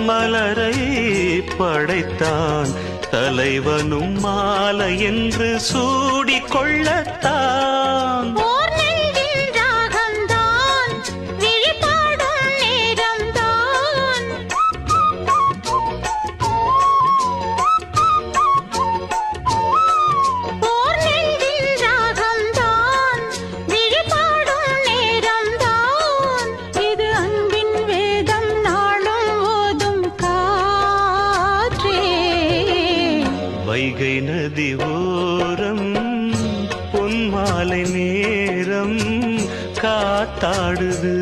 மலரை படைத்தான் தலைவனும் மாலை என்று சூடிக்கொள்ளத்தான். வைகை நதி ஓரம் பொன்மாலை நேரம் காத்தாடுது.